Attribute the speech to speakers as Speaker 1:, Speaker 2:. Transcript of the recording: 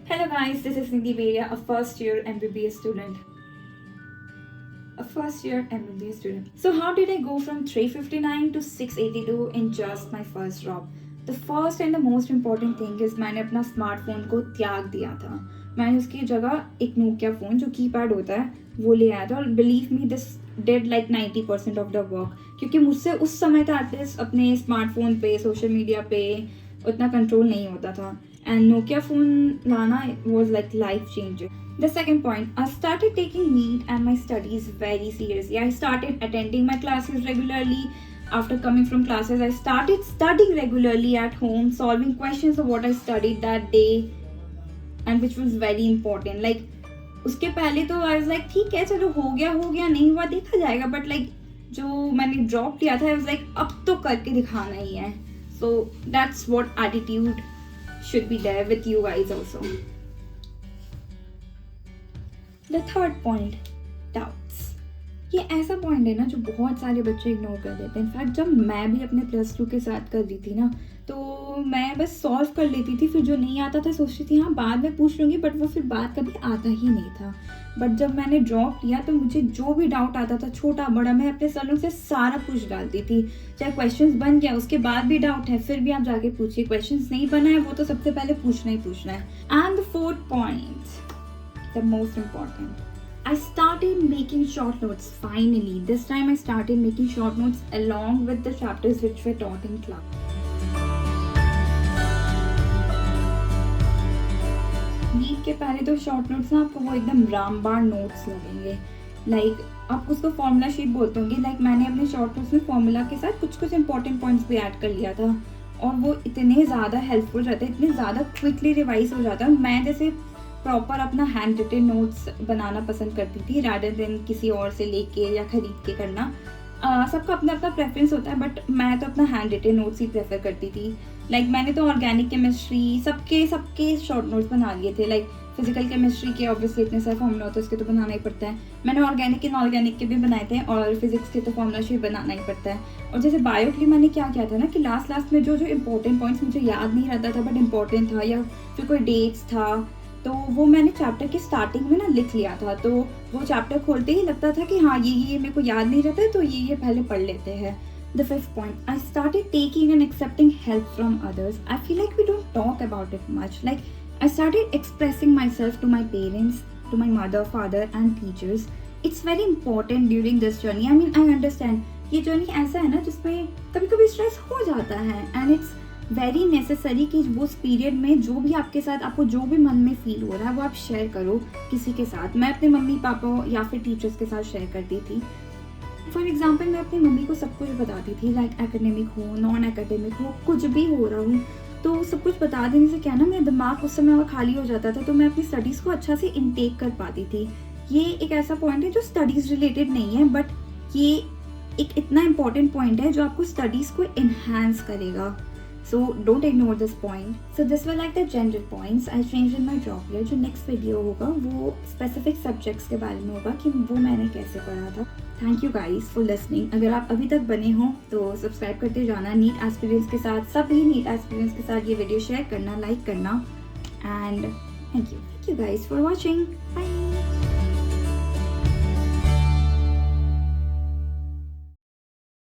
Speaker 1: Hello guys, this is Nidhi Beria, a first year MBBS student. So how did I go from 359 to 682 in just my first drop? The first and the most important thing is मैंने अपना smartphone को त्याग दिया था. मैंने उसकी जगह एक नोकिया फ़ोन जो कीपैड होता है वो ले आया था और believe me this did like 90% of the work, क्योंकि मुझसे उस समय था एटलीस्ट अपने स्मार्टफोन पे सोशल मीडिया पे उतना कंट्रोल नहीं होता था. And Nokia phone lana was like life changing. The second point, I started taking NEET and my studies very seriously. I started attending my classes regularly. After coming from classes, I started studying regularly at home, solving questions of what I studied that day, and which was very important. Like उसके पहले तो I was like ठीक है चलो हो गया नहीं हुआ देखा जाएगा, but like जो मैंने ड्रॉप लिया था I was like अब तो करके दिखाना ही है. So that's what attitude should be there with you guys also. The third point, doubts. ये ऐसा पॉइंट है ना जो बहुत सारे बच्चे इग्नोर कर देते हैं. इनफैक्ट जब मैं भी अपने +2 के साथ कर रही थी ना तो मैं बस सॉल्व कर लेती थी, फिर जो नहीं आता था सोचती थी हाँ बाद में पूछ लूँगी, बट वो फिर बाद कभी आता ही नहीं था. बट जब मैंने ड्रॉप लिया तो मुझे जो भी डाउट आता था छोटा बड़ा मैं अपने सरों से सारा पूछ डालती थी. चाहे क्वेश्चंस बन गया उसके बाद भी डाउट है फिर भी आप जाके पूछिए, क्वेश्चंस नहीं बना है वो तो सबसे पहले पूछना ही पूछना है. And the fourth point, the most important, I started making short notes finally. This time I started making short notes along with the chapters which were taught in class. NEET के पहले तो शॉर्ट नोट्स ना आपको वो एकदम रामबाण notes लगेंगे. Like आप उसको फॉर्मूला शीट बोलते होंगे. लाइक मैंने अपने शॉर्ट नोट्स में फॉर्मूला के साथ कुछ इंपॉर्टेंट पॉइंट्स भी ऐड कर लिया था और वो इतने ज़्यादा हेल्पफुल रहते हैं, इतने ज़्यादा क्विकली रिवाइज हो जाता है. मैं जैसे प्रॉपर अपना हैंड रिटन नोट्स बनाना पसंद करती थी रादर देन किसी और से लेके या खरीद के करना. सबका अपना अपना प्रेफरेंस होता है बट मैं तो अपना हैंड रिटन नोट्स ही प्रेफर करती थी. लाइक मैंने तो ऑर्गेनिक केमिस्ट्री सबके शॉर्ट नोट्स बना लिए थे. लाइक फिजिकल केमिस्ट्री के ऑब्वियसली इतने सारे फॉर्मूला होते हैं उसके तो बनाना ही पड़ता है. मैंने ऑर्गेनिक इनऑर्गेनिक के भी बनाए थे और फिजिक्स के तो फॉर्मूला शीट बनाना ही पड़ता है. और जैसे बायो के लिए मैंने क्या किया था ना कि लास्ट में जो इंपॉर्टेंट पॉइंट्स मुझे याद नहीं रहता था बट इंपॉर्टेंट था या फिर कोई डेट्स था तो वो मैंने चैप्टर की स्टार्टिंग में ना लिख लिया था. तो वो चैप्टर खोलते ही लगता था कि हाँ ये मेरे को याद नहीं रहता है तो ये पहले पढ़ लेते हैं. The fifth point, I started taking and accepting help from others. I feel like we don't talk about it much. Like I started expressing myself to my parents, to my mother, father and teachers. It's very important during this journey. I mean, I understand. ये journey ऐसा है ना जिसमें कभी-कभी stress हो जाता है and it's very necessary कि उस पीरियड में जो भी आपके साथ आपको जो भी मन में फील हो रहा है वो आप शेयर करो किसी के साथ. मैं अपने मम्मी पापा या फिर टीचर्स के साथ शेयर करती थी. फॉर एग्जांपल मैं अपनी मम्मी को सब कुछ बताती थी. लाइक एकेडमिक हो नॉन एकेडमिक हो कुछ भी हो रहा हो तो सब कुछ बता देने से क्या ना मेरा दिमाग उस समय और खाली हो जाता था तो मैं अपनी स्टडीज़ को अच्छा से इनटेक कर पाती थी. ये एक ऐसा पॉइंट है जो स्टडीज़ रिलेटेड नहीं है बट ये एक इतना इम्पॉर्टेंट पॉइंट है जो आपको स्टडीज़ को इन्हांस करेगा. So don't ignore this point. So this were like the general points I changed in my drop year. जो next video होगा वो specific subjects के बारे में होगा कि वो मैंने कैसे पढ़ा था. Thank you guys for listening. अगर आप अभी तक बने हो तो सब्सक्राइब करते जाना. नीट एस्पिरेंट्स के साथ सभी नीट एस्पिरेंट्स के साथ ये वीडियो शेयर करना, लाइक करना and thank you guys for watching. Bye.